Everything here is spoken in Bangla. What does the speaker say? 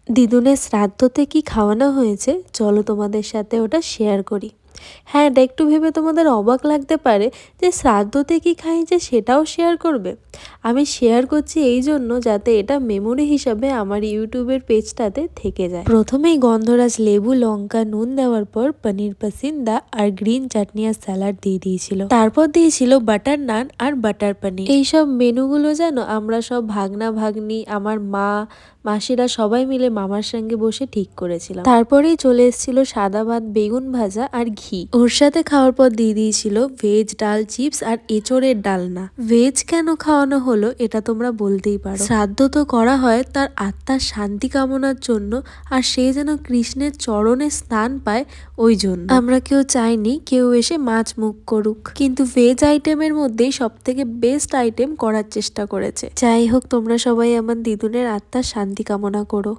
দিদুনের শ্রাদ্ধতে কি খাওয়ানো হয়েছে চলো তোমাদের সাথে ওটা শেয়ার করি। হ্যাঁ, এটা একটু ভেবে তোমাদের অবাক লাগতে পারে যে শ্রাদ্ধতে কি খাইয়েছে সেটাও শেয়ার করবে। আমি শেয়ার করছি এই জন্য যাতে এটা মেমোরি হিসাবে আমার ইউটিউবের পেজটাতে থেকে যায়। প্রথমেই গন্ধরাজ লেবু, লঙ্কা, নুন দেওয়ার পর পনির পাসিন্দা আর গ্রিন চাটনি আর স্যালাড দিয়ে দিয়েছিল। তারপর দিয়েছিল বাটার নান আর বাটার পনির। এইসব মেনুগুলো যেন আমরা সব ভাগনা ভাগ্নি, আমার মা, মাসিরা সবাই মিলে মামার সঙ্গে বসে ঠিক করেছিলাম। তারপরেই চলে এসেছিল সাদা ভাত, বেগুন ভাজা আর ঘি। ওর সাথে খাওয়ার পর দিয়ে দিয়েছিল ভেজ ডাল, চিপস আর এঁচড়ের ডালনা। ভেজ কেন খাওয়ানো হলো এটা তোমরা বলতেই পারো। শ্রাদ্ধ তো করা হয় তার আত্মার শান্তি কামনার জন্য, আর সে যেন কৃষ্ণের চরণে স্নান পায় ওই জন্য। আমরা কেউ চাইনি কেউ এসে মাছ মুখ করুক, কিন্তু ভেজ আইটেমের মধ্যেই সব থেকে বেস্ট আইটেম করার চেষ্টা করেছে। যাই হোক, তোমরা সবাই আমার দিদুনের আত্মার শান্তি কামনা করো।